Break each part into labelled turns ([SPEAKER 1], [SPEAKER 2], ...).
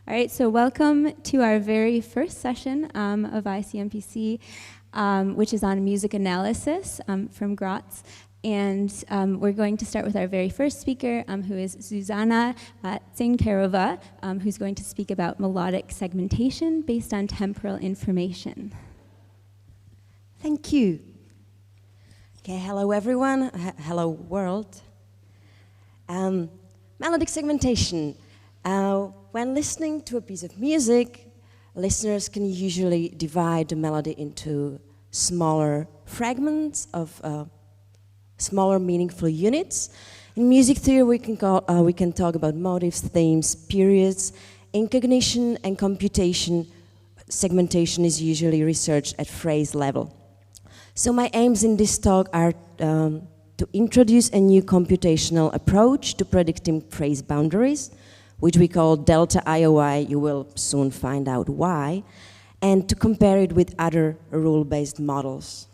[SPEAKER 1] All right, so welcome to our very first session of ICMPC, which is on music analysis from Graz. And we're going to start with our very first speaker, who is Zuzana Cenkerova, who's going to speak about melodic segmentation based on temporal information.
[SPEAKER 2] Thank you. Okay, hello everyone, hello world. Melodic segmentation. When listening to a piece of music, listeners can usually divide the melody into smaller fragments of smaller meaningful units. In music theory, we can talk about motives, themes, periods. In cognition and computation, segmentation is usually researched at phrase level. So my aims in this talk are to introduce a new computational approach to predicting phrase boundaries, which we call delta IOI, you will soon find out why, and to compare it with other rule-based models.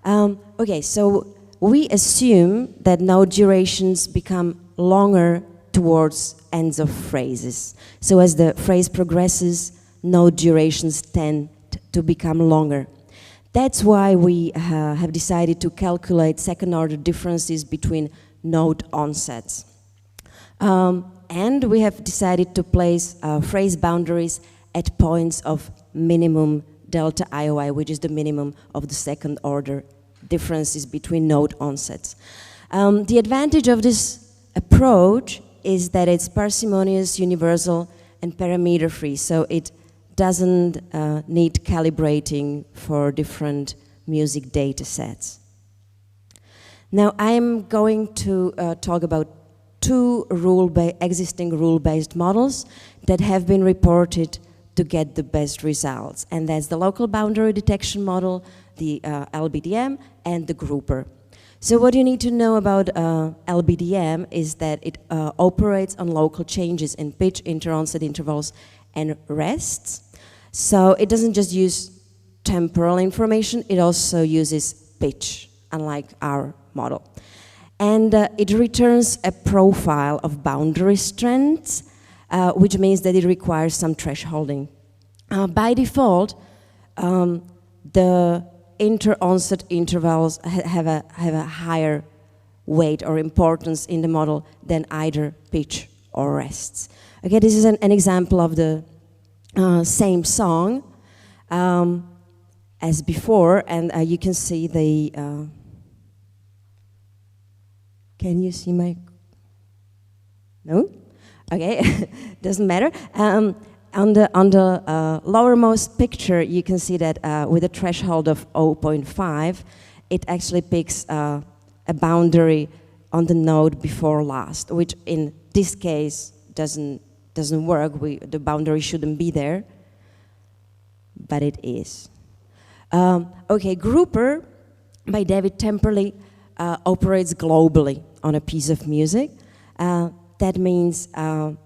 [SPEAKER 2] Okay, so we assume that note durations become longer towards ends of phrases. So as the phrase progresses, note durations tend to become longer. That's why we have decided to calculate second-order differences between note onsets. And we have decided to place phrase boundaries at points of minimum delta IOI, which is the minimum of the second-order differences between note onsets. The advantage of this approach is that it's parsimonious, universal, and parameter-free, so it doesn't need calibrating for different music data sets. Now I'm going to talk about two existing rule-based models that have been reported to get the best results, and that's the local boundary detection model, the LBDM, and the grouper. So what you need to know about LBDM is that it operates on local changes in pitch, inter-onset intervals, and rests. So it doesn't just use temporal information, it also uses pitch, unlike our model. And it returns a profile of boundary strengths, which means that it requires some thresholding. By default, the inter-onset intervals have a higher weight or importance in the model than either pitch or rests. Okay, this is an example of the same song as before, and you can see the can you see my, no? Okay, doesn't matter. On the lowermost picture, you can see that with a threshold of 0.5, it actually picks a boundary on the note before last, which in this case doesn't work. The boundary shouldn't be there, but it is. Okay, grouper by David Temperley operates globally on a piece of music. That means that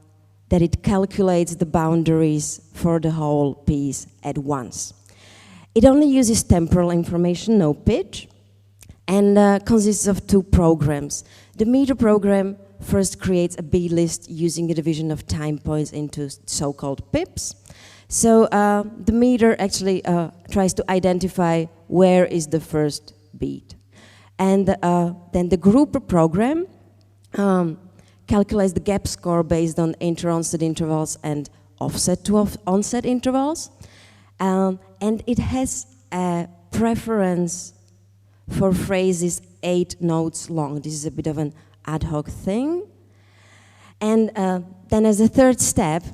[SPEAKER 2] it calculates the boundaries for the whole piece at once. It only uses temporal information, no pitch, and consists of two programs. The meter program first creates a beat list using a division of time points into so-called pips. So the meter actually tries to identify where is the first beat. And then the grouper program calculates the gap score based on inter-onset intervals and offset to onset intervals. And it has a preference for phrases 8 notes long. This is a bit of an ad hoc thing. And then as a third step,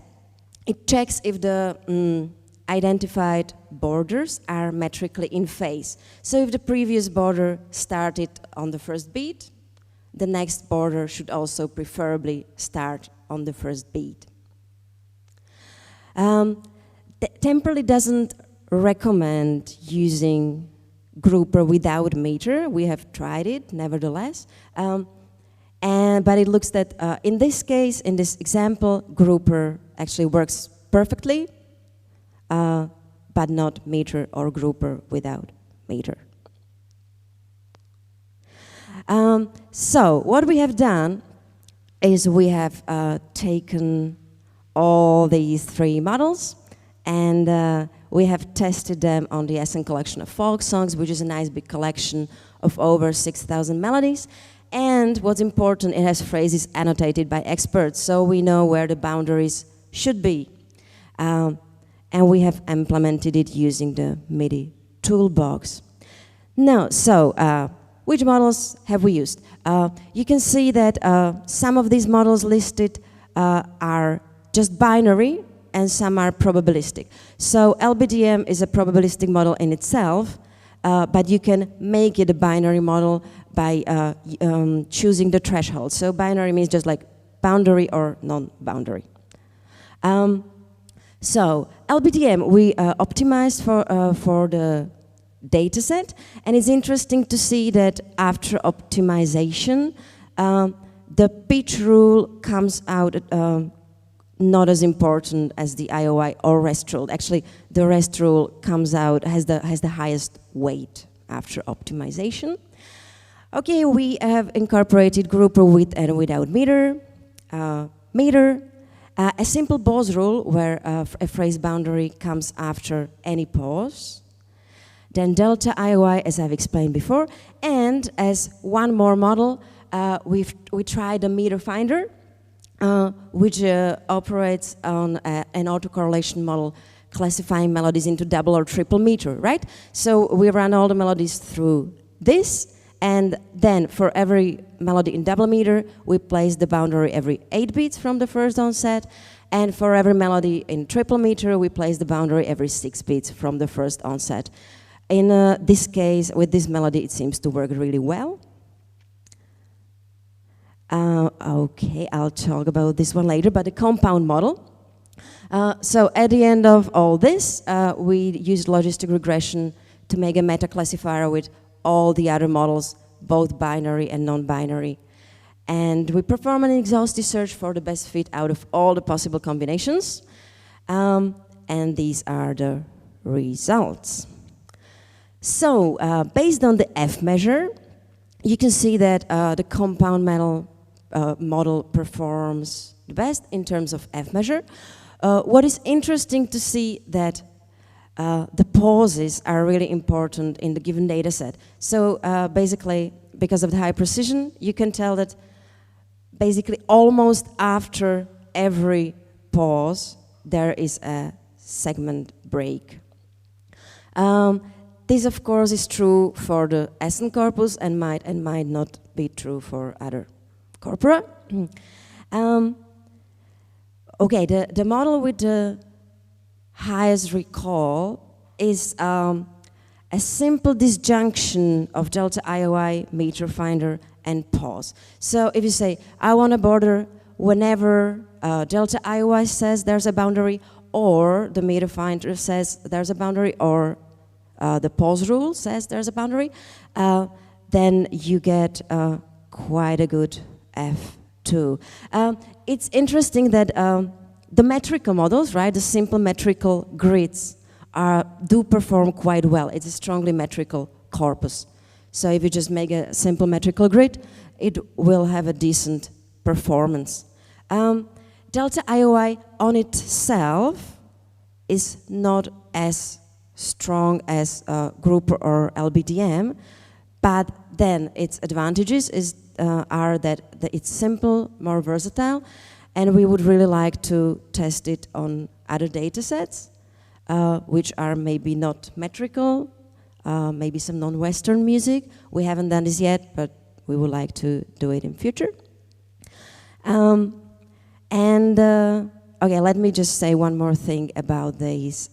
[SPEAKER 2] it checks if the identified borders are metrically in phase. So if the previous border started on the first beat, the next border should also preferably start on the first beat. Temperley doesn't recommend using grouper without meter. We have tried it, nevertheless. But it looks that in this case, in this example, grouper actually works perfectly, but not meter or grouper without meter. So what we have done is we have taken all these three models, and we have tested them on the Essen collection of folk songs, which is a nice big collection of over 6,000 melodies. And what's important, it has phrases annotated by experts, so we know where the boundaries should be. And we have implemented it using the MIDI toolbox. Now, so which models have we used? You can see that some of these models listed are just binary and some are probabilistic. So LBDM is a probabilistic model in itself, but you can make it a binary model by choosing the threshold. So binary means just like boundary or non-boundary. So LBDM, we optimized for the data set, and it's interesting to see that after optimization, the pitch rule comes out not as important as the IOI or rest rule. Actually, the rest rule comes out, has the highest weight after optimization. Okay, we have incorporated grouper with and without meter, a simple pause rule where a phrase boundary comes after any pause, then delta IOI, as I've explained before, and as one more model, we tried a meter finder, which operates on an autocorrelation model classifying melodies into double or triple meter, right? So we run all the melodies through this, and then for every melody in double meter, we place the boundary every 8 beats from the first onset, and for every melody in triple meter, we place the boundary every 6 beats from the first onset. In this case, with this melody, it seems to work really well. Okay, I'll talk about this one later, but the compound model. So at the end of all this, we used logistic regression to make a meta-classifier with all the other models, both binary and non-binary. And we perform an exhaustive search for the best fit out of all the possible combinations. And these are the results. So, based on the F measure, you can see that the compound model performs the best in terms of F measure. What is interesting to see that the pauses are really important in the given data set. So basically, because of the high precision, you can tell that basically almost after every pause, there is a segment break. This, of course, is true for the Essen corpus and might not be true for other corpora. Okay, the model with the highest recall is a simple disjunction of delta IOI, meter finder, and pause. So if you say, I want a border whenever delta IOI says there's a boundary, or the meter finder says there's a boundary, or the pause rule says there's a boundary, then you get quite a good F2. It's interesting that the metrical models, right, the simple metrical grids do perform quite well. It's a strongly metrical corpus. So if you just make a simple metrical grid, it will have a decent performance. Delta IOI on itself is not as strong as grouper or LBDM, but then its advantages are that it's simple, more versatile, and we would really like to test it on other data sets, which are maybe not metrical, maybe some non-Western music. We haven't done this yet, but we would like to do it in future. Okay, let me just say one more thing about these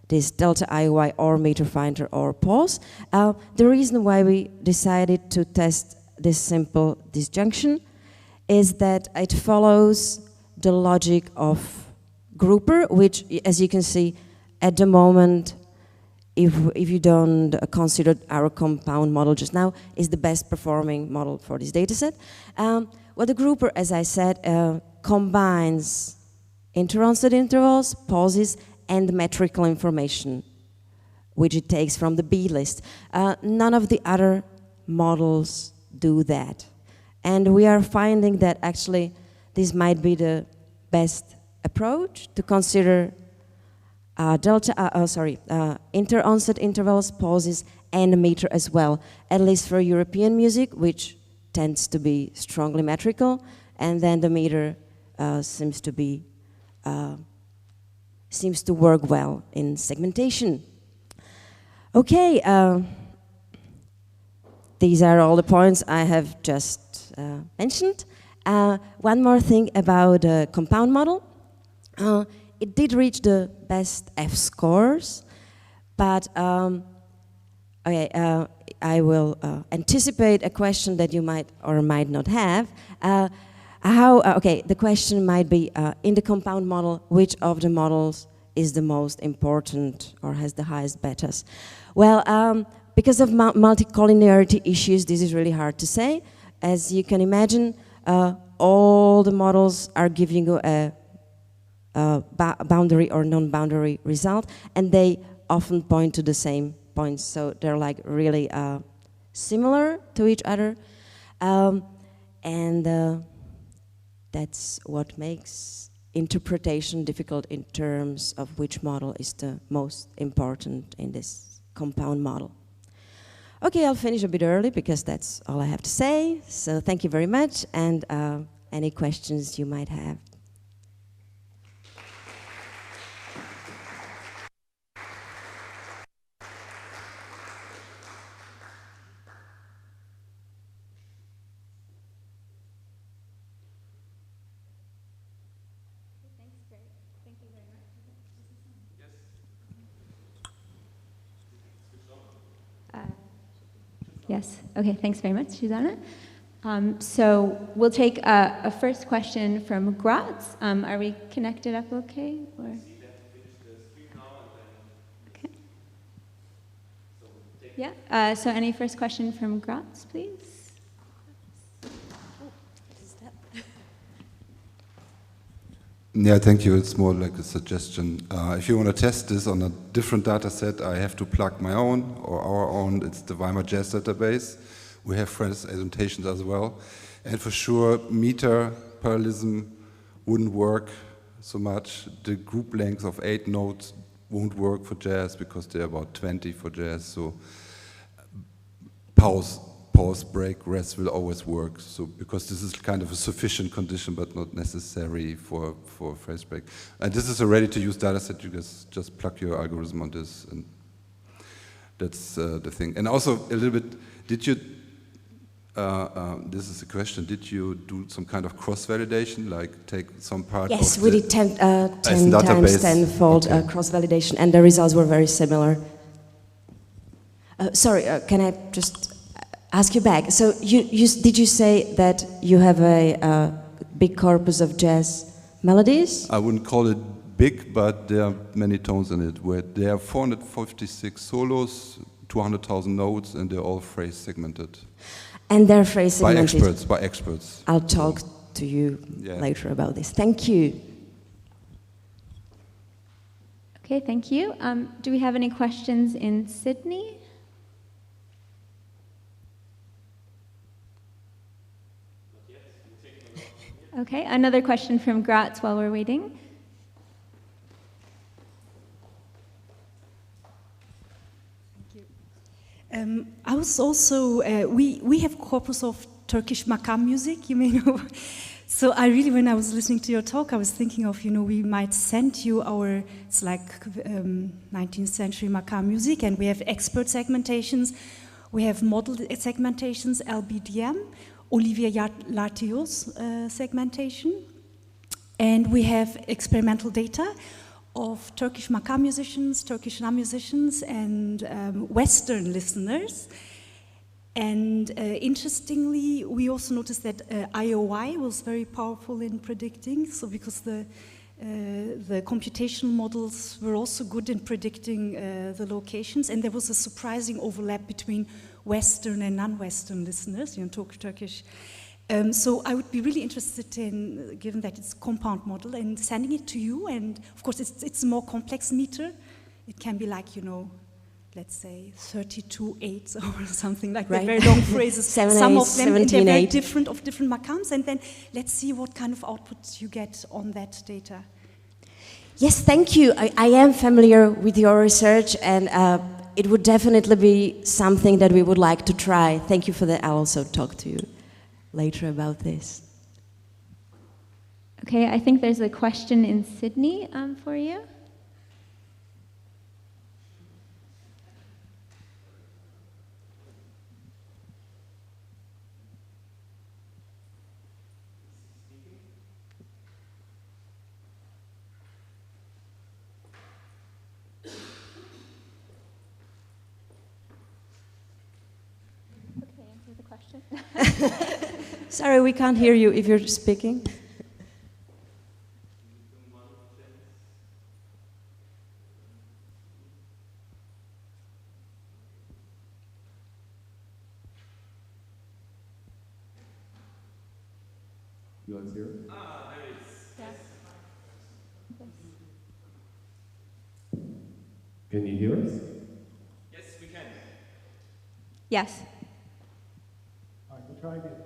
[SPEAKER 2] this delta IOI or meter finder or pause. The reason why we decided to test this simple disjunction is that it follows the logic of grouper, which, as you can see, at the moment, if you don't consider our compound model just now, is the best performing model for this dataset. Well, the grouper, as I said, combines inter-onset intervals, pauses, and metrical information, which it takes from the B list. None of the other models do that. And we are finding that actually this might be the best approach to consider inter-onset intervals, pauses, and a meter as well, at least for European music, which tends to be strongly metrical, and then the meter seems to work well in segmentation. Okay, these are all the points I have just mentioned. One more thing about the compound model. It did reach the best F scores, but I will anticipate a question that you might or might not have. The question might be, in the compound model, which of the models is the most important or has the highest betas? Well, because of multicollinearity issues, this is really hard to say. As you can imagine, all the models are giving you a boundary or non-boundary result, and they often point to the same points, so they're like really similar to each other, and that's what makes interpretation difficult in terms of which model is the most important in this compound model. Okay, I'll finish a bit early because that's all I have to say, so thank you very much, and any questions you might have.
[SPEAKER 1] Yes, okay, thanks very much, Zuzana. So we'll take a first question from Graz. Are we connected up okay? Or? Okay. Yeah, so any first question from Graz, please?
[SPEAKER 3] Yeah, thank you. It's more like a suggestion. If you want to test this on a different data set, I have to plug my own or our own. It's the Weimar Jazz database. We have presentations as well. And for sure, meter parallelism wouldn't work so much. The group length of 8 notes won't work for jazz because they're about 20 for jazz. So pause, break, rest will always work. So because this is kind of a sufficient condition, but not necessary for phrase break. And this is a ready-to-use data set. You guys just plug your algorithm on this, and that's the thing. And also a little bit, did you? This is a question. Did you do some kind of cross-validation, like take some part?
[SPEAKER 2] Yes,
[SPEAKER 3] of
[SPEAKER 2] we did 10 times tenfold cross-validation, and the results were very similar. Sorry, can I just ask you back? So did you say that you have a big corpus of jazz melodies?
[SPEAKER 3] I wouldn't call it big, but there are many tones in it. Where there are 456 solos, 200,000 notes, and they're all phrase segmented.
[SPEAKER 2] And they're phrase segmented?
[SPEAKER 3] By experts.
[SPEAKER 2] I'll talk to you later about this. Thank you.
[SPEAKER 1] Okay, thank you. Do we have any questions in Sydney? Okay, another question from Graz while we're waiting.
[SPEAKER 4] I was also, we have corpus of Turkish makam music, you may know. So I really, when I was listening to your talk, I was thinking of, we might send you our, it's like 19th century makam music, and we have expert segmentations, we have model segmentations, LBDM, Olivier Lartiot's segmentation, and we have experimental data of Turkish makam musicians, Turkish non-musicians, and Western listeners. And interestingly, we also noticed that IOI was very powerful in predicting, so because the computational models were also good in predicting the locations, and there was a surprising overlap between Western and non-Western listeners, Turkish. So I would be really interested in, given that it's a compound model, and sending it to you. And of course, it's a more complex meter. It can be like, let's say 32/8 or something like that. Very long phrases. Some of them they're very different of different makams. And then let's see what kind of output you get on that data.
[SPEAKER 2] Yes, thank you. I am familiar with your research, and it would definitely be something that we would like to try. Thank you for that. I'll also talk to you later about this.
[SPEAKER 1] Okay, I think there's a question in Sydney for you.
[SPEAKER 2] Sorry, we can't hear you if you're speaking.
[SPEAKER 5] You want to hear it?
[SPEAKER 6] There it is.
[SPEAKER 1] Yes.
[SPEAKER 5] Can you hear us?
[SPEAKER 6] Yes, we can.
[SPEAKER 1] Yes.
[SPEAKER 7] All right, we'll try again.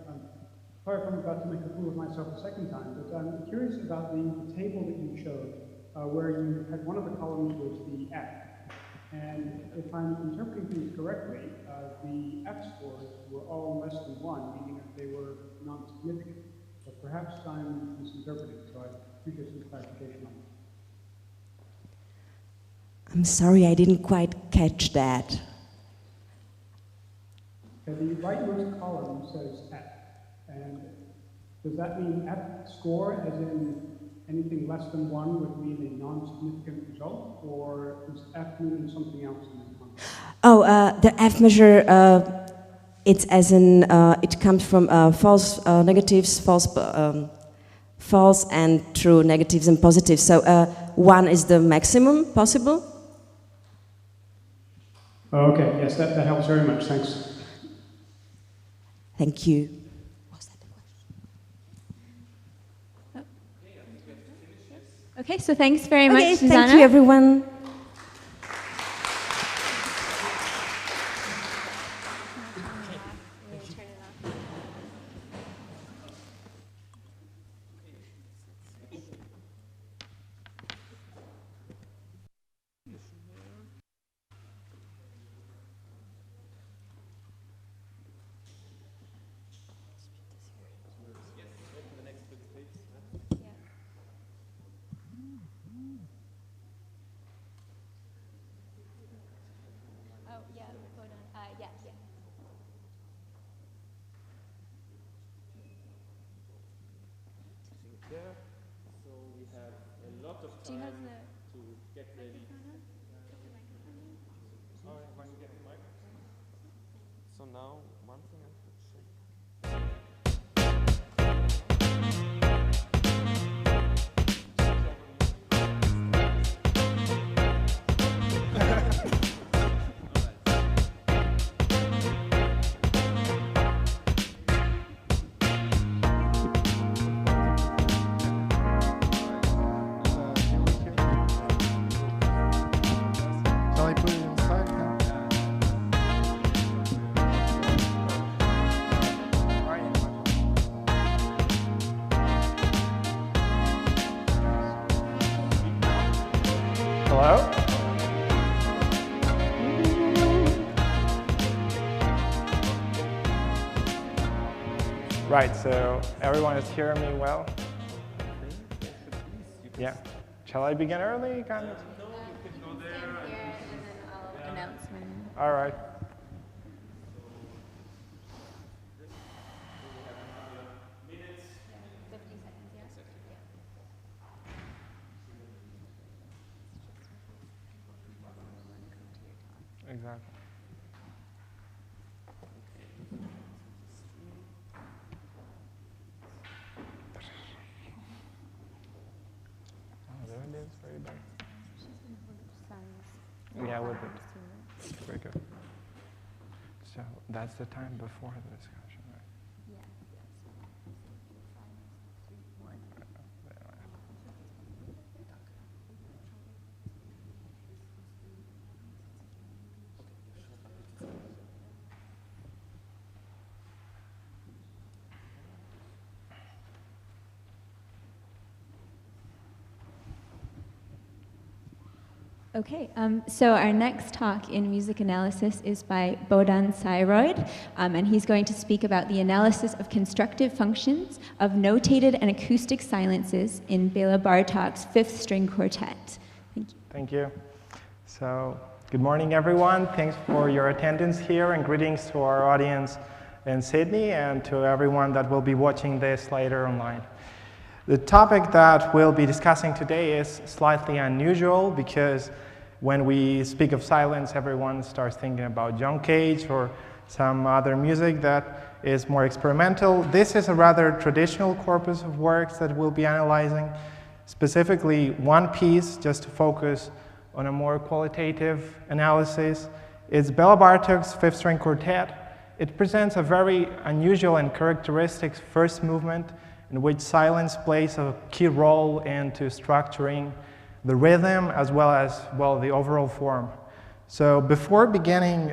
[SPEAKER 7] Sorry if I'm about to make a fool of myself a second time, but I'm curious about the table that you showed, where you had one of the columns was the F. And if I'm interpreting things correctly, the F scores were all less than 1, meaning that they were non-significant. But perhaps I'm misinterpreting, so I'd appreciate some clarification on that.
[SPEAKER 2] I'm sorry, I didn't quite catch that.
[SPEAKER 7] Okay, the rightmost column says F. And does that mean F score, as in anything less than 1 would mean a non-significant result, or does F mean something else in this context?
[SPEAKER 2] Oh, the F measure, it's as in, it comes from false negatives, false and true negatives and positives. So 1 is the maximum possible.
[SPEAKER 7] Oh, okay, yes, that helps very much, thanks.
[SPEAKER 2] Thank you.
[SPEAKER 1] Okay, so thanks very much,
[SPEAKER 2] Okay,
[SPEAKER 1] Zuzana.
[SPEAKER 2] thank you, everyone.
[SPEAKER 6] So we have a lot of time to get ready. Alright, when you get the microphone. So now, one thing I should check.
[SPEAKER 8] Right, so everyone is hearing me well? Yeah. Shall I begin early, kind of?
[SPEAKER 6] No, you can go there.
[SPEAKER 1] And then I'll announce when.
[SPEAKER 8] All right.
[SPEAKER 6] Minutes.
[SPEAKER 1] 50 seconds, yeah?
[SPEAKER 8] Exactly. Oh, there it is, very bad. Yeah, with it. Very good. So that's the time before the discussion, right?
[SPEAKER 1] Okay, so our next talk in music analysis is by Bohdan Syroyid, and he's going to speak about the analysis of constructive functions of notated and acoustic silences in Béla Bartók's fifth string quartet. Thank you.
[SPEAKER 8] Thank you. So, good morning, everyone. Thanks for your attendance here, and greetings to our audience in Sydney and to everyone that will be watching this later online. The topic that we'll be discussing today is slightly unusual because when we speak of silence, everyone starts thinking about John Cage or some other music that is more experimental. This is a rather traditional corpus of works that we'll be analyzing, specifically one piece just to focus on a more qualitative analysis. It's Béla Bartók's fifth string quartet. It presents a very unusual and characteristic first movement in which silence plays a key role into structuring the rhythm as well as, well, the overall form. So before beginning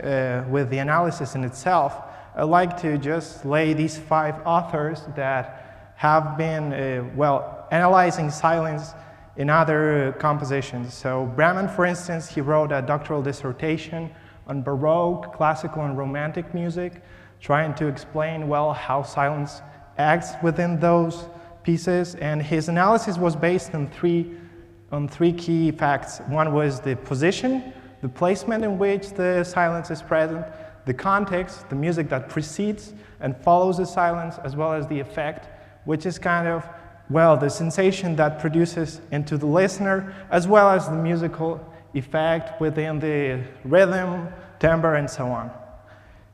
[SPEAKER 8] with the analysis in itself, I'd like to just lay these 5 authors that have been, well, analyzing silence in other compositions. So Bremen, for instance, he wrote a doctoral dissertation on Baroque, classical, and romantic music, trying to explain, well, how silence acts within those pieces, and his analysis was based on three key facts. One was the position, the placement in which the silence is present, the context, the music that precedes and follows the silence, as well as the effect, which is kind of, well, the sensation that produces into the listener, as well as the musical effect within the rhythm, timbre, and so on.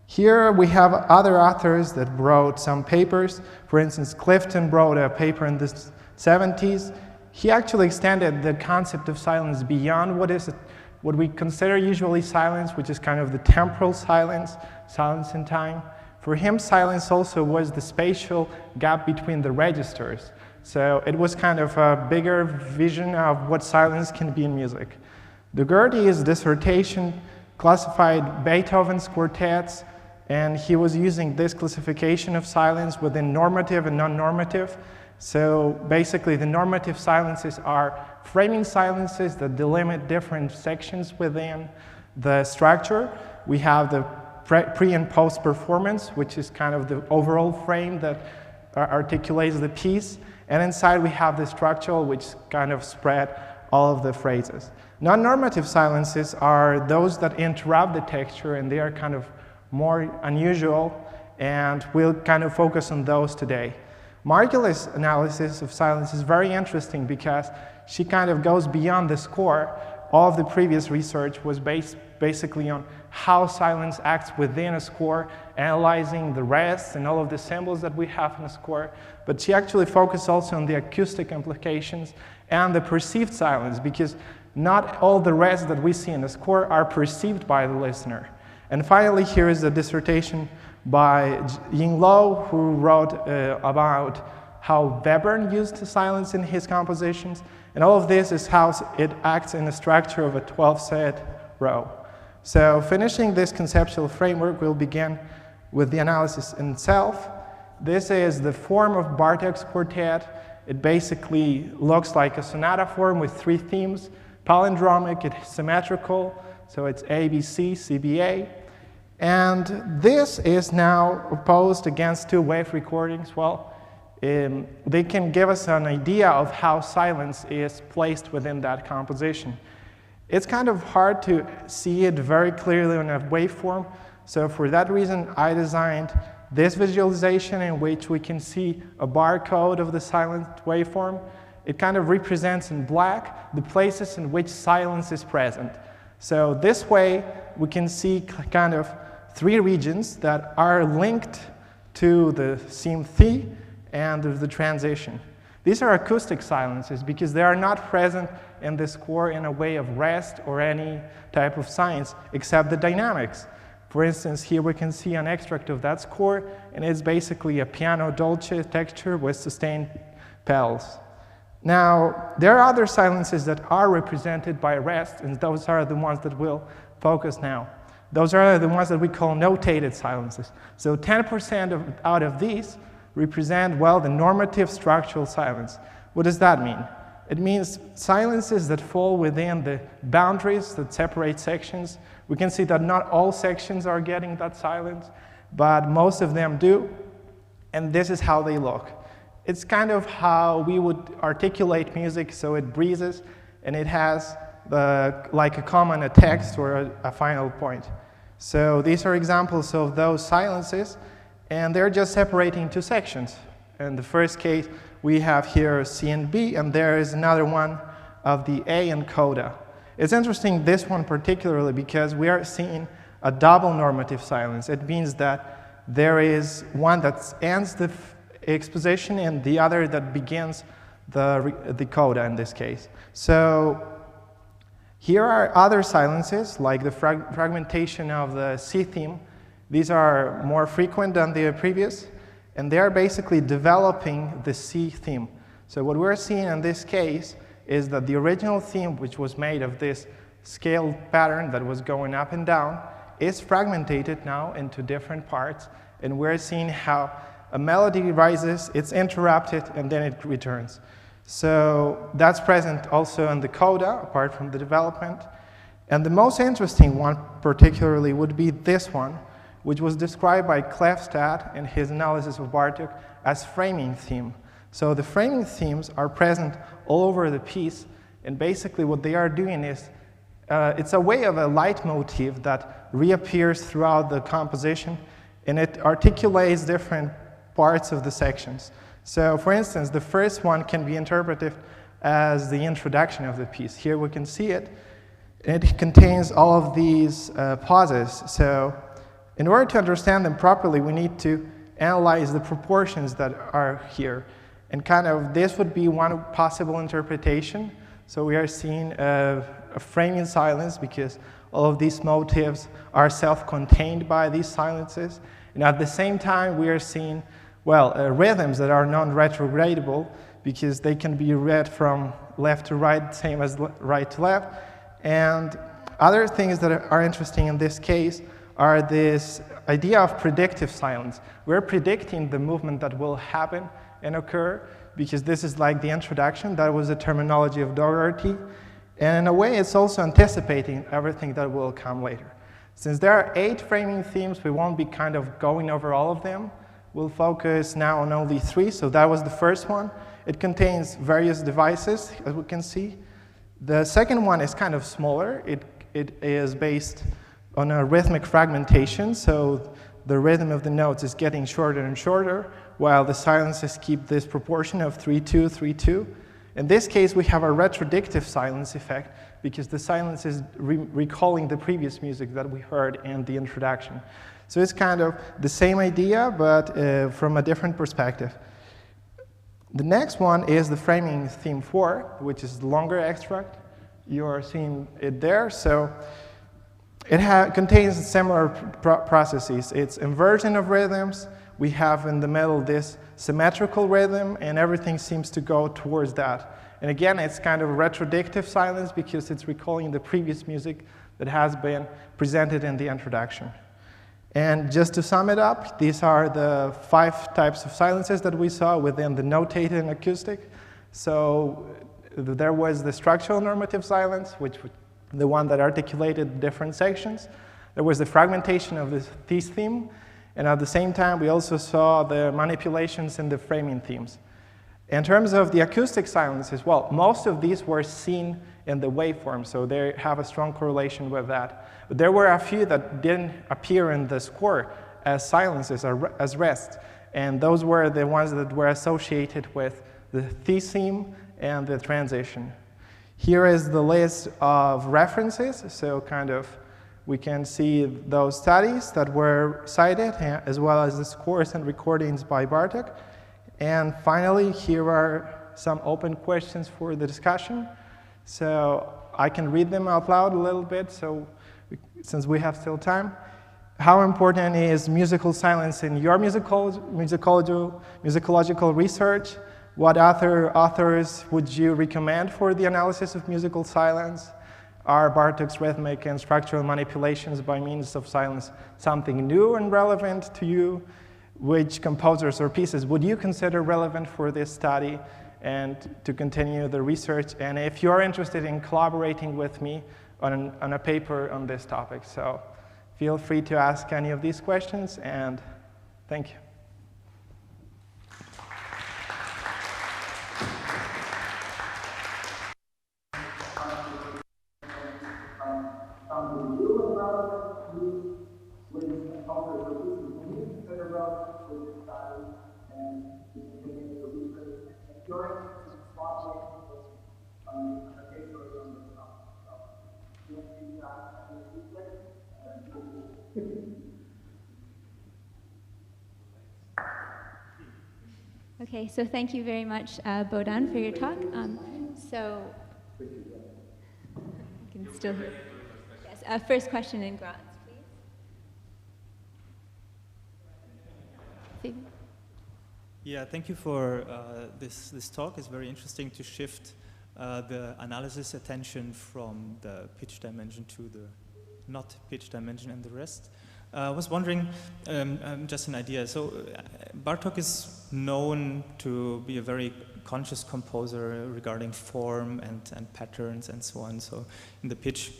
[SPEAKER 8] Here we have other authors that wrote some papers. For instance, Clifton wrote a paper in the 70s. He actually extended the concept of silence beyond what we consider usually silence, which is kind of the temporal silence, silence in time. For him, silence also was the spatial gap between the registers. So it was kind of a bigger vision of what silence can be in music. Dougherty's dissertation classified Beethoven's quartets, and he was using this classification of silence within normative and non-normative. So basically, the normative silences are framing silences that delimit different sections within the structure. We have the pre and post performance, which is kind of the overall frame that articulates the piece. And inside we have the structural, which kind of spread all of the phrases. Non-normative silences are those that interrupt the texture, and they are kind of more unusual, and we'll kind of focus on those today. Margulis' analysis of silence is very interesting because she kind of goes beyond the score. All of the previous research was based basically on how silence acts within a score, analyzing the rests and all of the symbols that we have in a score. But she actually focused also on the acoustic implications and the perceived silence, because not all the rests that we see in the score are perceived by the listener. And finally, here is a dissertation by Ying Lo, who wrote about how Webern used silence in his compositions. And all of this is how it acts in the structure of a 12-set row. So finishing this conceptual framework, we'll begin with the analysis in itself. This is the form of Bartók's quartet. It basically looks like a sonata form with 3 themes. Palindromic, it's symmetrical, so it's A, B, C, C, B, A. And this is now opposed against 2 wave recordings. Well, they can give us an idea of how silence is placed within that composition. It's kind of hard to see it very clearly in a waveform, so for that reason I designed this visualization in which we can see a barcode of the silent waveform. It kind of represents in black the places in which silence is present. So this way we can see kind of 3 regions that are linked to the sympathy and the transition. These are acoustic silences because they are not present in the score in a way of rest or any type of science except the dynamics. For instance, here we can see an extract of that score, and it's basically a piano dolce texture with sustained pedals. Now, there are other silences that are represented by rest, and those are the ones that we'll focus now. Those are the ones that we call notated silences. So 10% out of these represent, well, the normative structural silence. What does that mean? It means silences that fall within the boundaries that separate sections. We can see that not all sections are getting that silence, but most of them do. And this is how they look. It's kind of how we would articulate music, so it breathes and it has like a comma, a text, or a final point. So these are examples of those silences, and they're just separating two sections. In the first case, we have here C and B, and there is another one of the A and coda. It's interesting, this one particularly, because we are seeing a double normative silence. It means that there is one that ends the exposition and the other that begins the coda in this case. So here are other silences, like the fragmentation of the C theme. These are more frequent than the previous, and they are basically developing the C theme. So what we're seeing in this case is that the original theme, which was made of this scale pattern that was going up and down, is fragmented now into different parts, and we're seeing how a melody rises, it's interrupted, and then it returns. So that's present also in the coda, apart from the development. And the most interesting one particularly would be this one, which was described by Klefstad in his analysis of Bartók as framing theme. So the framing themes are present all over the piece, and basically what they are doing is, it's a way of a leitmotif that reappears throughout the composition, and it articulates different parts of the sections. So for instance, the first one can be interpreted as the introduction of the piece. Here we can see it. It contains all of these pauses. So in order to understand them properly, we need to analyze the proportions that are here. And kind of this would be one possible interpretation. So we are seeing a framing silence because all of these motifs are self-contained by these silences. And at the same time, we are seeing, well, rhythms that are non-retrogradable because they can be read from left to right, same as right to left. And other things that are interesting in this case are this idea of predictive silence. We're predicting the movement that will happen and occur because this is like the introduction. That was the terminology of Dougherty. And in a way, it's also anticipating everything that will come later. Since there are 8 framing themes, we won't be kind of going over all of them. We'll focus now on only 3. So that was the first one. It contains various devices, as we can see. The second one is kind of smaller. It is based on a rhythmic fragmentation. So the rhythm of the notes is getting shorter and shorter, while the silences keep this proportion of 3-2, 3-2. In this case, we have a retrodictive silence effect because the silence is recalling the previous music that we heard in the introduction. So it's kind of the same idea, but from a different perspective. The next one is the framing theme 4, which is the longer extract. You're seeing it there. So it contains similar processes. It's inversion of rhythms. We have in the middle this symmetrical rhythm, and everything seems to go towards that. And again, it's kind of a retrodictive silence because it's recalling the previous music that has been presented in the introduction. And just to sum it up, these are the 5 types of silences that we saw within the notated and acoustic. So there was the structural normative silence, which was the one that articulated different sections. There was the fragmentation of this theme. And at the same time, we also saw the manipulations in the framing themes. In terms of the acoustic silences, well, most of these were seen in the waveform, so they have a strong correlation with that. But there were a few that didn't appear in the score as silences, as rests, and those were the ones that were associated with the theme and the transition. Here is the list of references, so kind of we can see those studies that were cited, as well as the scores and recordings by Bartók. And finally, here are some open questions for the discussion. So I can read them out loud a little bit, since we have still time. How important is musical silence in your musicological research? What other authors would you recommend for the analysis of musical silence? Are Bartók's rhythmic and structural manipulations by means of silence something new and relevant to you? Which composers or pieces would you consider relevant for this study? and to continue the research. And if you're interested in collaborating with me on a paper on this topic, so feel free to ask any of these questions, and thank you.
[SPEAKER 1] Okay, so thank you very much, Bohdan, for your talk. So, I can still hear. Yes, first question in Graz, please. Fabian?
[SPEAKER 9] Yeah, thank you for this talk. It's very interesting to shift the analysis attention from the pitch dimension to the not pitch dimension and the rest. I was wondering, just an idea, so Bartók is known to be a very conscious composer regarding form and patterns and so on, so in the pitch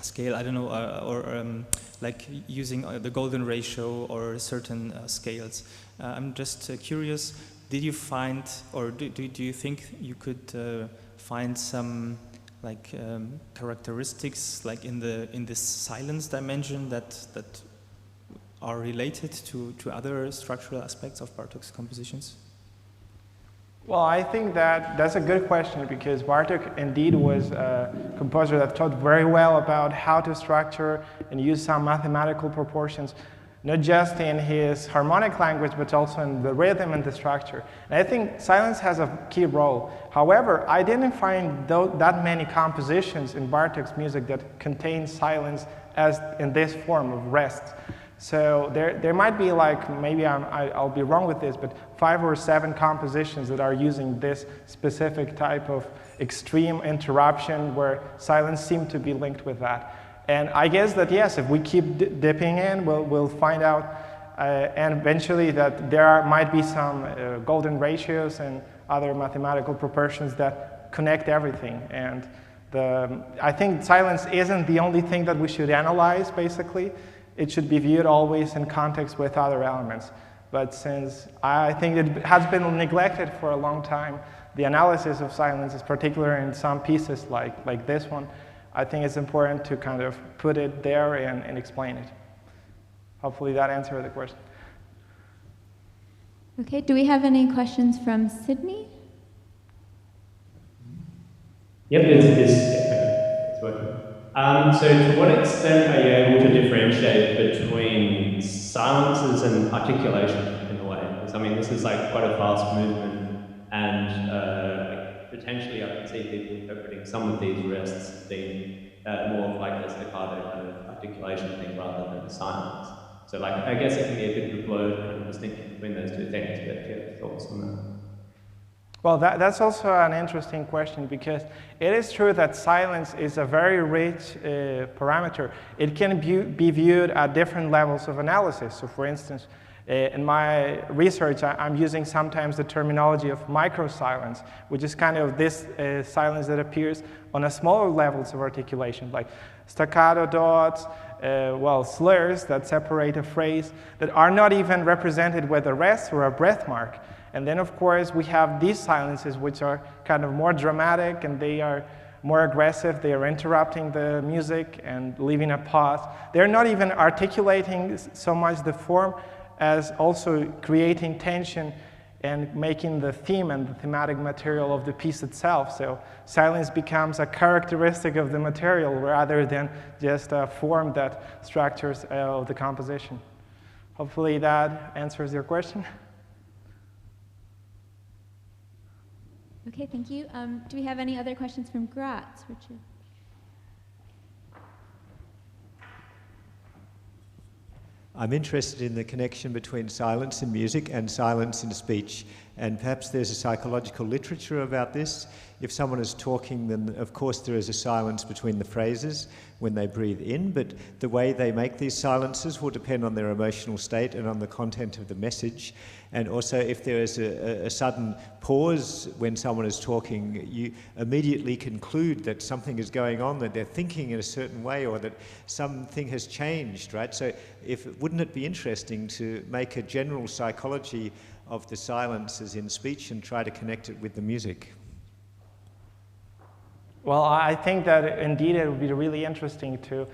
[SPEAKER 9] scale, I don't know, like using the golden ratio or certain scales. I'm just curious, did you find, or do you think you could find some like characteristics like in this silence dimension that are related to other structural aspects of Bartók's compositions?
[SPEAKER 8] Well, I think that's a good question, because Bartók indeed was a composer that thought very well about how to structure and use some mathematical proportions, not just in his harmonic language, but also in the rhythm and the structure. And I think silence has a key role. However, I didn't find that many compositions in Bartók's music that contain silence as in this form of rest. So there might be, like, maybe I'll be wrong with this, but 5 or 7 compositions that are using this specific type of extreme interruption where silence seemed to be linked with that. And I guess that, yes, if we keep dipping in, we'll find out, and eventually that there might be some golden ratios and other mathematical proportions that connect everything. And I think silence isn't the only thing that we should analyze, basically. It should be viewed always in context with other elements. But since I think it has been neglected for a long time, the analysis of silence is particular in some pieces like this one. I think it's important to kind of put it there and explain it. Hopefully that answered the question.
[SPEAKER 1] Okay, do we have any questions from Sydney?
[SPEAKER 5] Yep, it's working. So to what extent are you able to differentiate between silences and articulation in a way? Because I mean, this is like quite a fast movement, and potentially I can see people interpreting some of these rests being more of like a staccato kind of articulation thing rather than a silence. So like, I guess it can be a bit of a blurred kind of distinction between those two things, but do you have thoughts on that?
[SPEAKER 8] Well, that's also an interesting question, because it is true that silence is a very rich parameter. It can be viewed at different levels of analysis. So for instance, in my research, I'm using sometimes the terminology of micro-silence, which is kind of this silence that appears on a smaller levels of articulation, like staccato dots, slurs that separate a phrase that are not even represented with a rest or a breath mark. And then, of course, we have these silences, which are kind of more dramatic, and they are more aggressive. They are interrupting the music and leaving a pause. They're not even articulating so much the form as also creating tension and making the theme and the thematic material of the piece itself. So silence becomes a characteristic of the material rather than just a form that structures the composition. Hopefully that answers your question.
[SPEAKER 1] Okay, thank you. Do we have any other questions from Graz, Richard?
[SPEAKER 10] I'm interested in the connection between silence in music and silence in speech. and perhaps there's a psychological literature about this. If someone is talking, then of course there is a silence between the phrases when they breathe in, but the way they make these silences will depend on their emotional state and on the content of the message. And also, if there is a sudden pause when someone is talking, you immediately conclude that something is going on, that they're thinking in a certain way, or that something has changed, right? So wouldn't it be interesting to make a general psychology of the silences in speech and try to connect it with the music?
[SPEAKER 8] Well, I think that indeed it would be really interesting to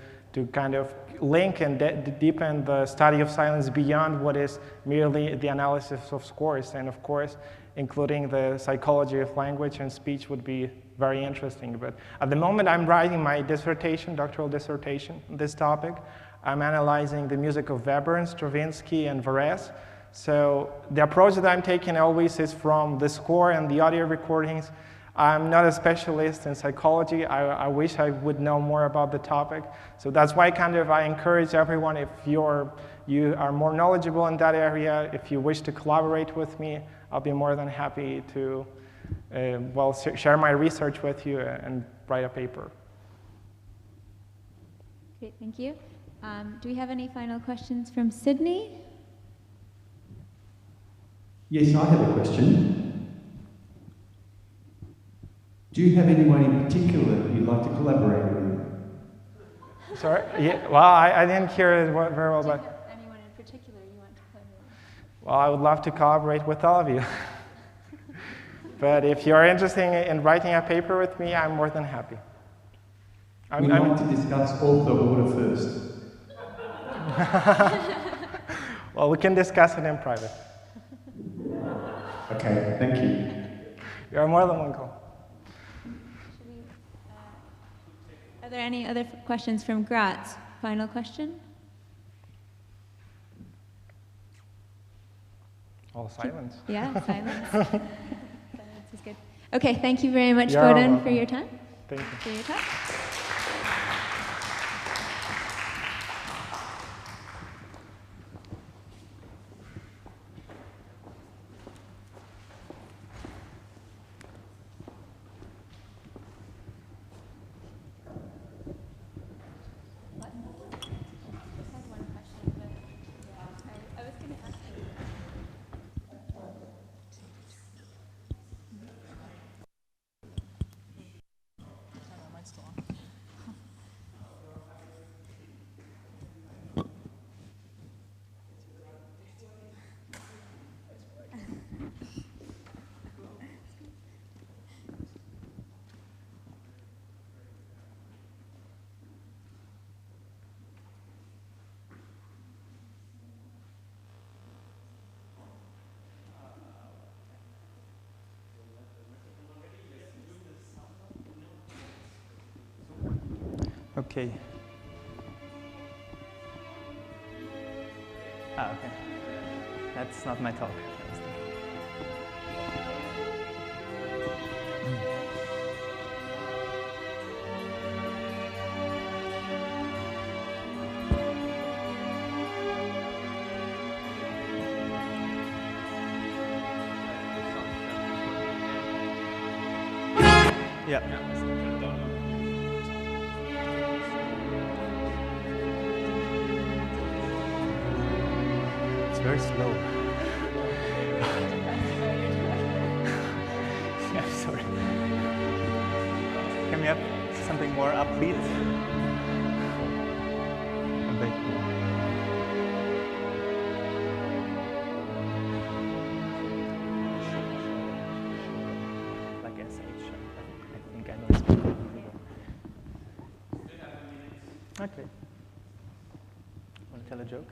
[SPEAKER 8] kind of link and deepen the study of silence beyond what is merely the analysis of scores. And of course, including the psychology of language and speech would be very interesting. But at the moment, I'm writing my dissertation, doctoral dissertation, on this topic. I'm analyzing the music of Weber and Stravinsky and Varese. So the approach that I'm taking always is from the score and the audio recordings. I'm not a specialist in psychology. I wish I would know more about the topic. So that's why I encourage everyone, if you are more knowledgeable in that area, if you wish to collaborate with me, I'll be more than happy to share my research with you and write a paper.
[SPEAKER 1] Great, thank you. Do we have any final questions from Sydney?
[SPEAKER 11] Yes, I have a question. Do you have anyone in particular you'd like to collaborate with?
[SPEAKER 8] Sorry? Yeah, well, I didn't hear it very well.
[SPEAKER 1] Do you have anyone in particular you want to collaborate with?
[SPEAKER 8] Well, I would love to collaborate with all of you. But if you're interested in writing a paper with me, I'm more than happy.
[SPEAKER 11] We'd like to discuss author order first.
[SPEAKER 8] Well, we can discuss it in private.
[SPEAKER 11] Okay, thank you.
[SPEAKER 8] You're more than welcome.
[SPEAKER 1] Are there any other questions from Graz? Final question?
[SPEAKER 8] All silence.
[SPEAKER 1] Yeah, silence. Silence is good. Okay, thank you very much,
[SPEAKER 8] You're
[SPEAKER 1] Bohdan,
[SPEAKER 8] welcome.
[SPEAKER 1] for your time.
[SPEAKER 8] Thank you.
[SPEAKER 1] For your talk.
[SPEAKER 9] Okay. Okay. That's not my talk. Yeah. It's very slow. Yeah, sorry. Can we have something more upbeat? A bit. Like SH. I think I know it's better. Okay. Want to tell a joke?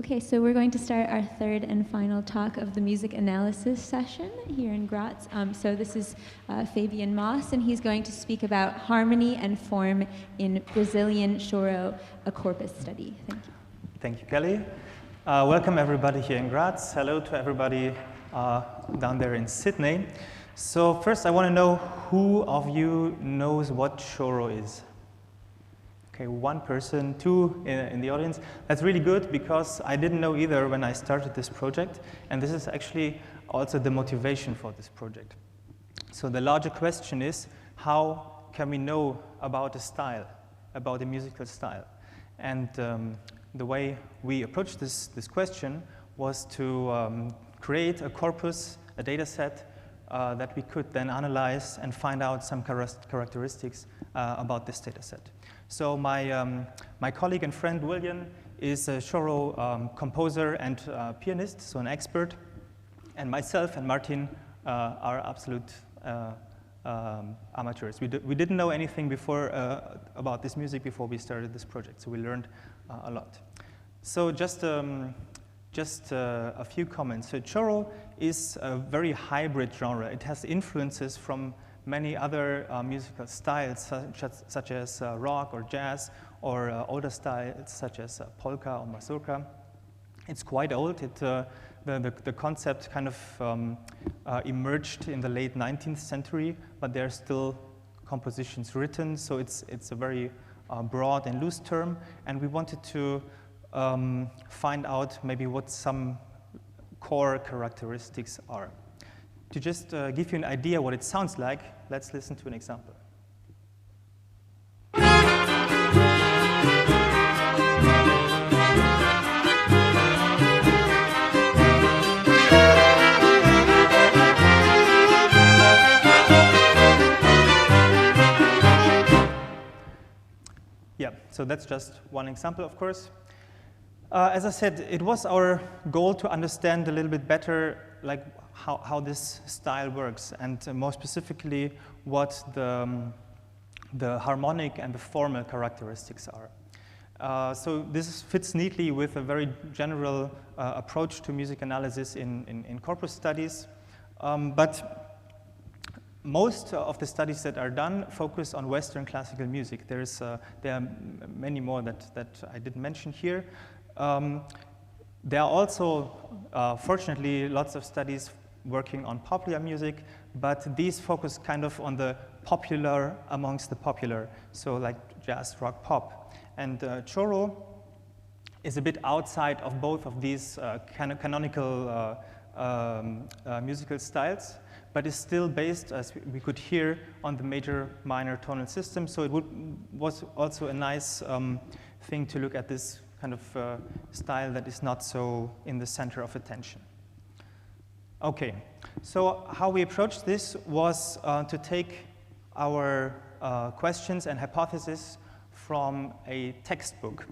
[SPEAKER 1] Okay, so we're going to start our third and final talk of the music analysis session here in Graz. So this is Fabian Moss, and he's going to speak about harmony and form in Brazilian Choro, a corpus study. Thank you.
[SPEAKER 9] Thank you, Kelly. Welcome everybody here in Graz. Hello to everybody down there in Sydney. So first I want to know who of you knows what Choro is? Okay, one person, two in the audience. That's really good because I didn't know either when I started this project, and this is actually also the motivation for this project. So the larger question is, how can we know about a style, about a musical style? And the way we approached this question was to create a corpus, a data set that we could then analyze and find out some characteristics about this data set. So my colleague and friend William is a Choro composer and pianist, so an expert, and myself and Martin are absolute amateurs. We didn't know anything before about this music before we started this project, so we learned a lot. So just a few comments. So Choro is a very hybrid genre. It has influences from many other musical styles, such as rock or jazz, or older styles such as polka or mazurka. It's quite old. The concept kind of emerged in the late 19th century, but there are still compositions written, so it's a very broad and loose term, and we wanted to find out maybe what some core characteristics are. To just give you an idea what it sounds like, let's listen to an example. Yeah, so that's just one example, of course. As I said, it was our goal to understand a little bit better like how this style works, and more specifically what the harmonic and the formal characteristics are. So this fits neatly with a very general approach to music analysis in corpus studies, but most of the studies that are done focus on Western classical music. There are many more that I didn't mention here. There are also, fortunately, lots of studies working on popular music, but these focus kind of on the popular amongst the popular, so like jazz, rock, pop. And Choro is a bit outside of both of these canonical musical styles, but is still based, as we could hear, on the major-minor tonal system. So it was also a nice thing to look at this kind of style that is not so in the center of attention. Okay, so how we approached this was to take our questions and hypotheses from a textbook.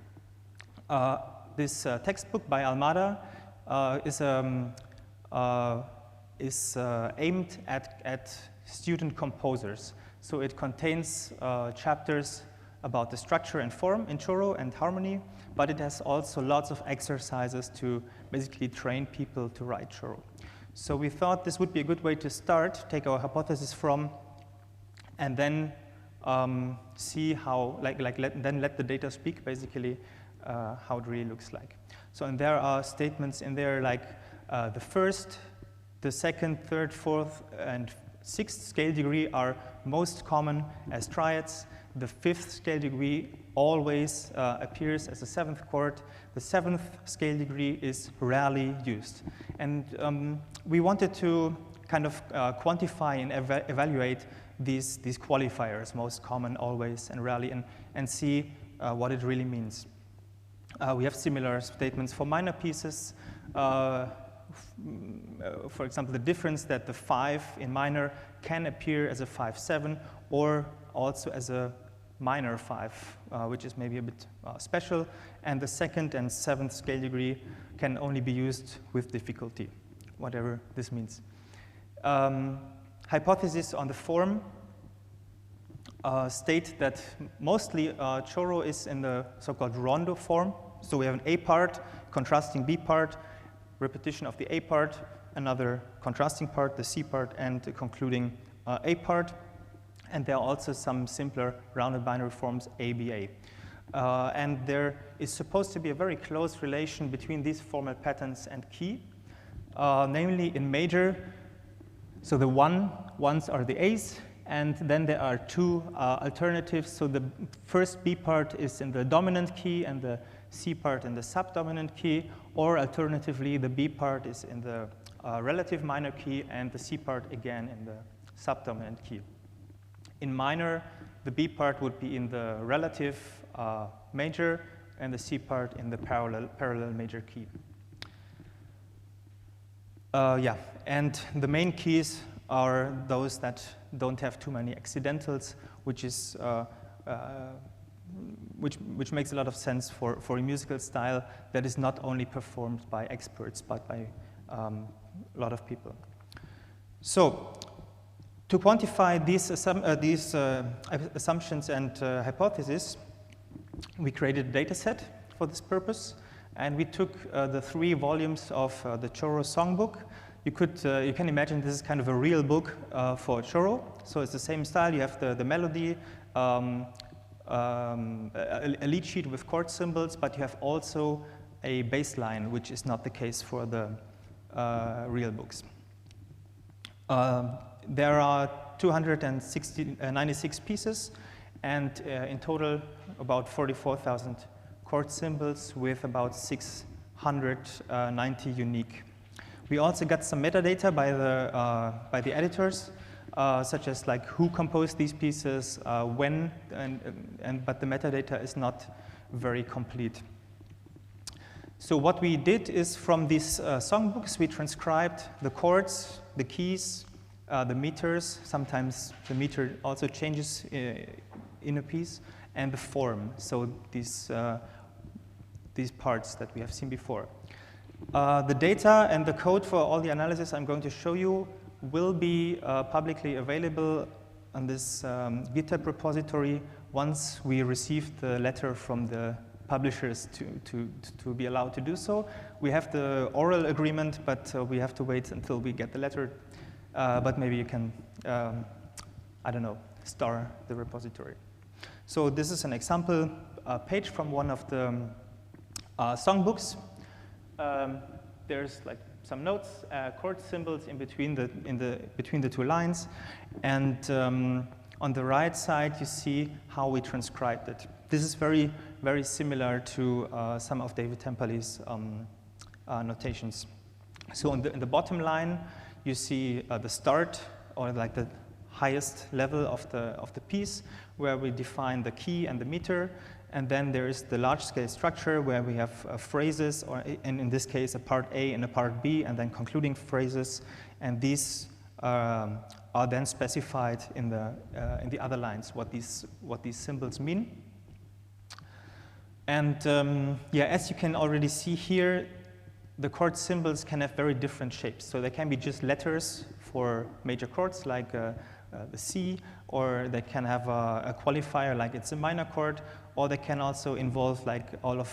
[SPEAKER 9] This textbook by Almada is aimed at student composers. So it contains chapters about the structure and form in Choro and harmony, but it has also lots of exercises to basically train people to write Choro. So we thought this would be a good way to start, take our hypothesis from, and then see how, then let the data speak, basically, how it really looks like. So, and there are statements in there like the first, the second, third, fourth, and sixth scale degree are most common as triads. The fifth scale degree always appears as a seventh chord. The seventh scale degree is rarely used. And we wanted to kind of quantify and evaluate these qualifiers, most common, always, and rarely, and see what it really means. We have similar statements for minor pieces. For example, the difference that the 5 in minor can appear as a 5/7 or also as a minor 5, which is maybe a bit special, and the second and seventh scale degree can only be used with difficulty, whatever this means. Hypotheses on the form state that mostly Choro is in the so-called rondo form, So we have an A part, contrasting B part, repetition of the A part, another contrasting part, the C part, and the concluding A part. And there are also some simpler rounded binary forms, ABA. And there is supposed to be a very close relation between these formal patterns and key, namely in major. So the ones are the A's, and then there are two alternatives. So the first B part is in the dominant key and the C part in the subdominant key, or alternatively, the B part is in the relative minor key and the C part again in the subdominant key. In minor, the B part would be in the relative major and the C part in the parallel major key. And the main keys are those that don't have too many accidentals, which is which makes a lot of sense for a musical style that is not only performed by experts but by a lot of people. So, to quantify these assumptions and hypotheses, we created a data set for this purpose, and we took the 3 volumes of the Choro songbook. You can imagine this is kind of a real book for Choro. So it's the same style. You have the melody, a lead sheet with chord symbols, but you have also a bass line, which is not the case for the real books. There are 296 pieces, and in total about 44,000 chord symbols with about 690 unique. We also got some metadata by the editors, such as like who composed these pieces, when, but the metadata is not very complete. So what we did is from these songbooks, we transcribed the chords, the keys, the meters. Sometimes the meter also changes in a piece, and the form. So these parts that we have seen before. The data and the code for all the analysis I'm going to show you will be publicly available on this GitHub repository once we receive the letter from the publishers to be allowed to do so. We have the oral agreement, but we have to wait until we get the letter. But maybe you can, I don't know, star the repository. So this is an example page from one of the songbooks. There's like some notes, chord symbols in between the 2 lines, and on the right side you see how we transcribed it. This is very, very similar to some of David Temperley's notations. So in the bottom line, you see the start, or like the highest level of the piece, where we define the key and the meter, and then there is the large-scale structure where we have phrases, and in this case a part A and a part B, and then concluding phrases, and these are then specified in the other lines what these symbols mean. And as you can already see here, the chord symbols can have very different shapes. So they can be just letters for major chords like the C, or they can have a qualifier like it's a minor chord, or they can also involve like all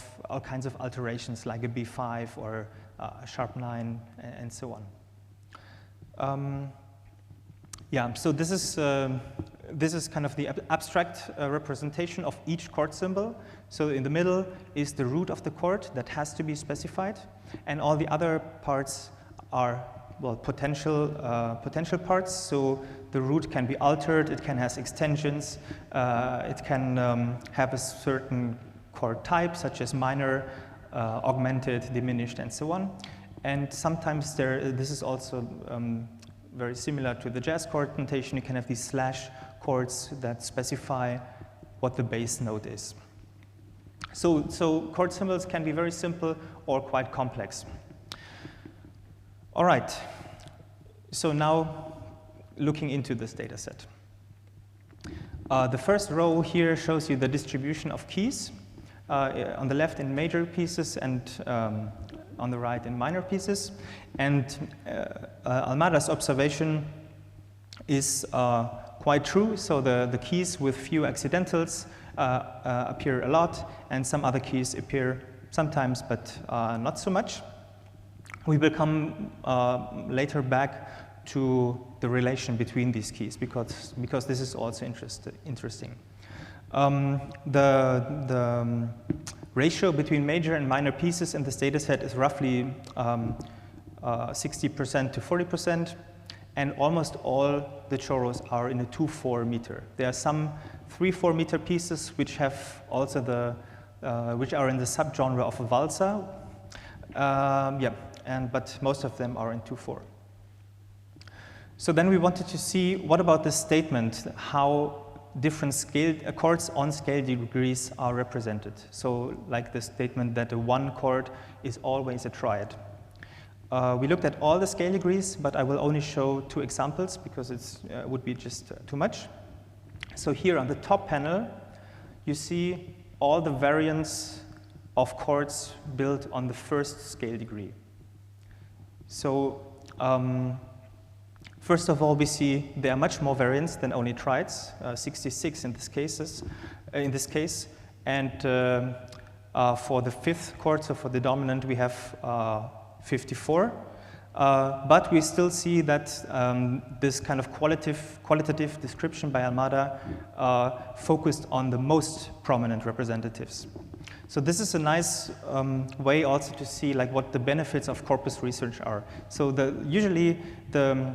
[SPEAKER 9] kinds of alterations like a B5 or a sharp 9 and so on. So this is kind of the abstract representation of each chord symbol. So in the middle is the root of the chord that has to be specified, and all the other parts are, well, potential parts. So the root can be altered, it can have extensions, it can have a certain chord type, such as minor, augmented, diminished, and so on. And sometimes this is also very similar to the jazz chord notation. You can have these slash chords that specify what the bass note is. So chord symbols can be very simple or quite complex. All right, so now looking into this data set. The first row here shows you the distribution of keys. On the left in major pieces and on the right in minor pieces. And Almada's observation is quite true. So the keys with few accidentals appear a lot, and some other keys appear sometimes, but not so much. We will come later back to the relation between these keys because this is also interesting. The ratio between major and minor pieces in this data set is roughly 60% to 40%, and almost all the choros are in a 2/4 meter. There are some 3/4 meter pieces which have also which are in the subgenre of a valsa, but most of them are in 2/4. So then we wanted to see what about this statement, how different chords on scale degrees are represented. So like the statement that a 1 chord is always a triad. We looked at all the scale degrees, but I will only show 2 examples because it would be just too much. So here on the top panel, you see all the variants of chords built on the first scale degree. So first of all, we see there are much more variants than only triads, 66 in this case. And for the 5th chord, so for the dominant, we have 54. But we still see that this kind of qualitative description by Almada focused on the most prominent representatives. So this is a nice way also to see like what the benefits of corpus research are. So usually the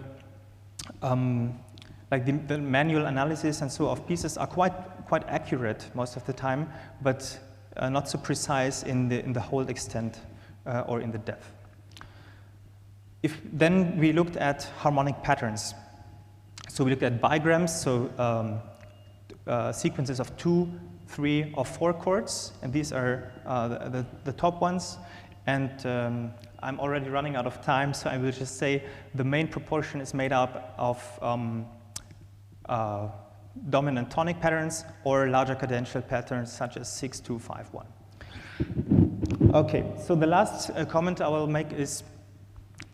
[SPEAKER 9] manual analysis and so of pieces are quite accurate most of the time, but not so precise in the whole extent or in the depth. Then we looked at harmonic patterns. So we looked at bigrams, so sequences of 2, 3, or 4 chords, and these are the top ones. And I'm already running out of time, so I will just say the main proportion is made up of dominant tonic patterns or larger cadential patterns such as 6, 2, 5, 1. Okay, so the last comment I will make is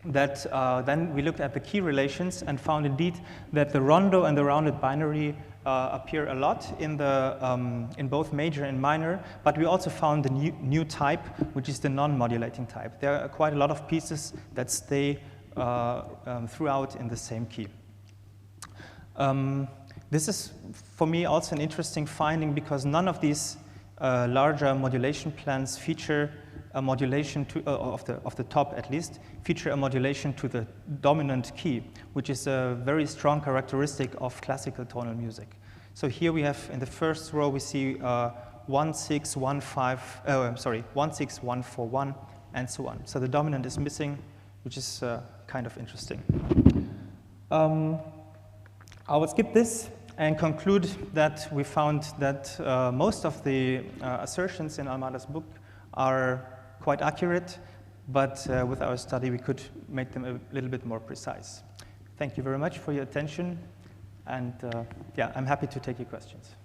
[SPEAKER 9] that then we looked at the key relations and found indeed that the rondo and the rounded binary appear a lot in both major and minor, but we also found the new type, which is the non-modulating type. There are quite a lot of pieces that stay throughout in the same key. This is, for me, also an interesting finding because none of these larger modulation plans feature a modulation of the top at least, feature a modulation to the dominant key, which is a very strong characteristic of classical tonal music. So here we have, in the first row, we see 1, 6, 1, 5, 1, 6, 1, 4, 1, and so on. So the dominant is missing, which is kind of interesting. I will skip this and conclude that we found that most of the assertions in Almada's book are quite accurate, but with our study we could make them a little bit more precise. Thank you very much for your attention, and yeah, I'm happy to take your questions.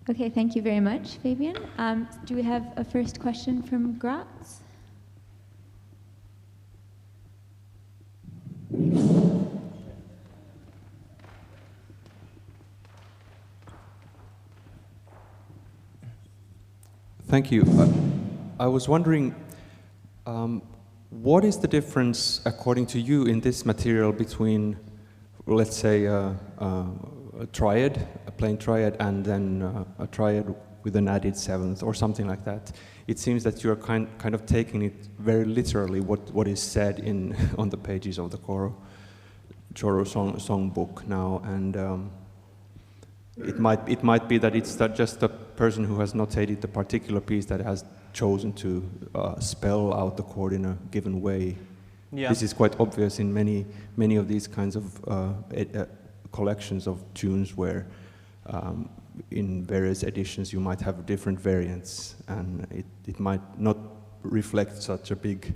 [SPEAKER 1] Okay, thank you very much, Fabian. Do we have a first question from Graz?
[SPEAKER 6] Thank you. I was wondering, what is the difference, according to you, in this material between, let's say, a triad, a plain triad, and then a triad with an added 7th or something like that? It seems that you're kind of taking it very literally, what is said on the pages of the Choro songbook now, and it might be that it's just the person who has notated the particular piece that has chosen to spell out the chord in a given way. Yeah. This is quite obvious in many of these kinds of collections of tunes where in various editions you might have different variants, and it might not reflect such a big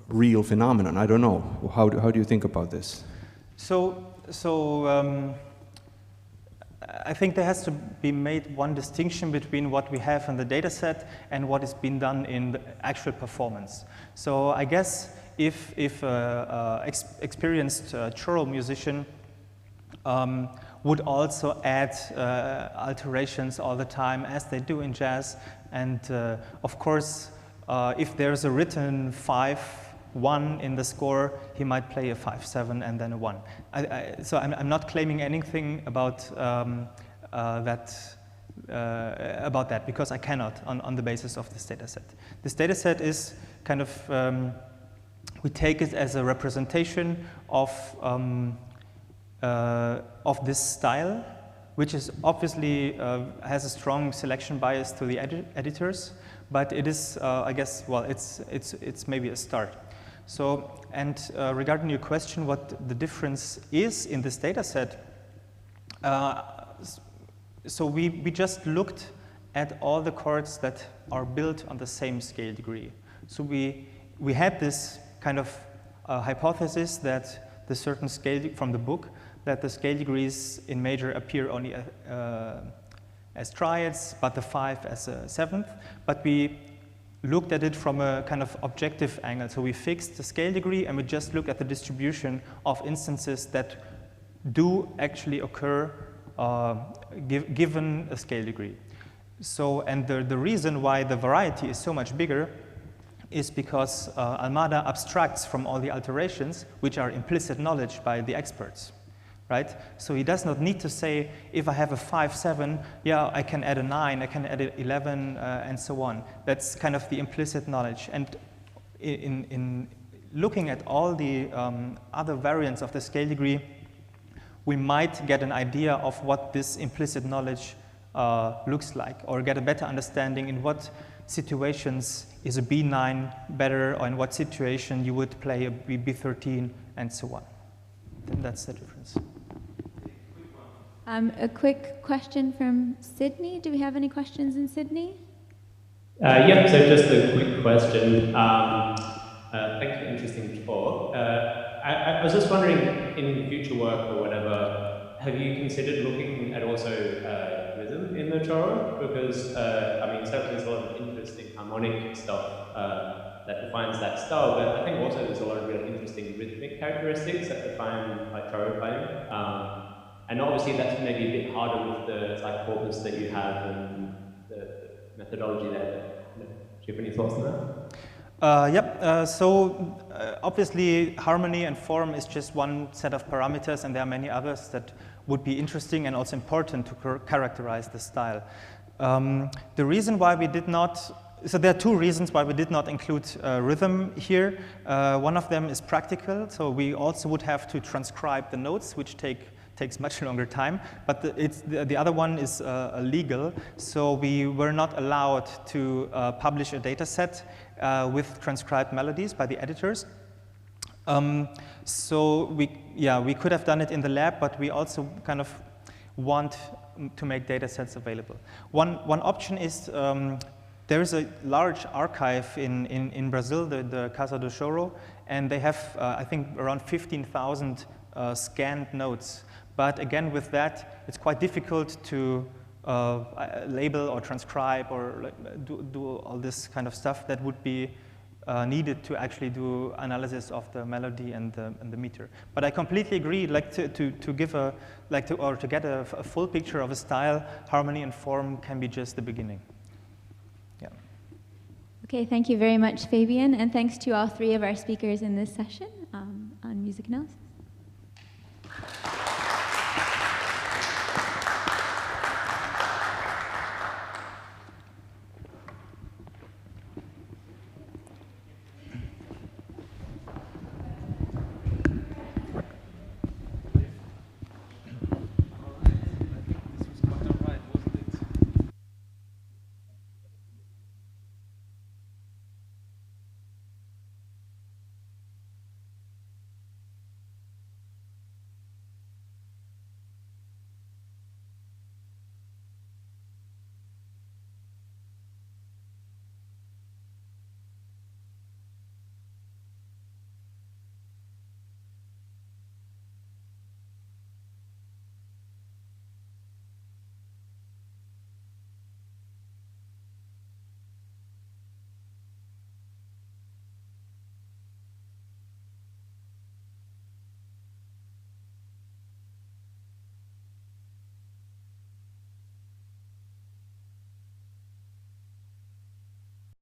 [SPEAKER 6] real phenomenon. I don't know. How do you think about this?
[SPEAKER 9] So I think there has to be made one distinction between what we have in the data set and what is being done in the actual performance. So I guess if experienced choral musician would also add alterations all the time as they do in jazz, and of course if there's a written 5-1 in the score, he might play a 5-7 and then a 1. So I'm not claiming anything about that because I cannot on the basis of this data set. This data set is kind of we take it as a representation of this style, which is obviously has a strong selection bias to the editors, but it is, I guess, well, it's maybe a start. So, and regarding your question, what the difference is in this data set, so we just looked at all the chords that are built on the same scale degree. So we had this kind of hypothesis that the certain scale from the book, that the scale degrees in major appear only as triads, but the 5 as a 7th. But we looked at it from a kind of objective angle. So we fixed the scale degree and we just look at the distribution of instances that do actually occur given a scale degree. So, and the reason why the variety is so much bigger is because Almada abstracts from all the alterations, which are implicit knowledge by the experts, right? So he does not need to say, if I have a 5-7, yeah, I can add a 9, I can add an 11, and so on. That's kind of the implicit knowledge. And in looking at all the other variants of the scale degree, we might get an idea of what this implicit knowledge looks like, or get a better understanding in what situations is a B9 better, or in what situation you would play a B13, and so on. Then that's the difference.
[SPEAKER 1] A quick question from Sydney. Do we have any questions in Sydney?
[SPEAKER 5] Yeah, so just a quick question. Thanks for the interesting talk. I was just wondering, in future work or whatever, have you considered looking at also rhythm in the Choro? Because, I mean, certainly there's a lot of interesting harmonic stuff that defines that style, but I think also there's a lot of really interesting rhythmic characteristics that define like Choro playing. And obviously that's maybe a bit harder with the like corpus that you have and the methodology there. Do you have any thoughts on that?
[SPEAKER 9] Yep, so obviously harmony and form is just one set of parameters, and there are many others that would be interesting and also important to characterize the style. The reason why we did not, so there are two reasons why we did not include rhythm here. One of them is practical, so we also would have to transcribe the notes, which takes much longer time, but the other one is legal, so we were not allowed to publish a data set with transcribed melodies by the editors. So we could have done it in the lab, but we also kind of want to make data sets available. One option is there is a large archive in Brazil, the Casa do Choro, and they have, I think, around 15,000 scanned notes. But again, with that, it's quite difficult to label or transcribe or do all this kind of stuff that would be needed to actually do analysis of the melody and the meter. But I completely agree. Like to give a to get a full picture of a style, harmony and form can be just the beginning. Yeah.
[SPEAKER 1] Okay, thank you very much, Fabian, and thanks to all three of our speakers in this session on music analysis.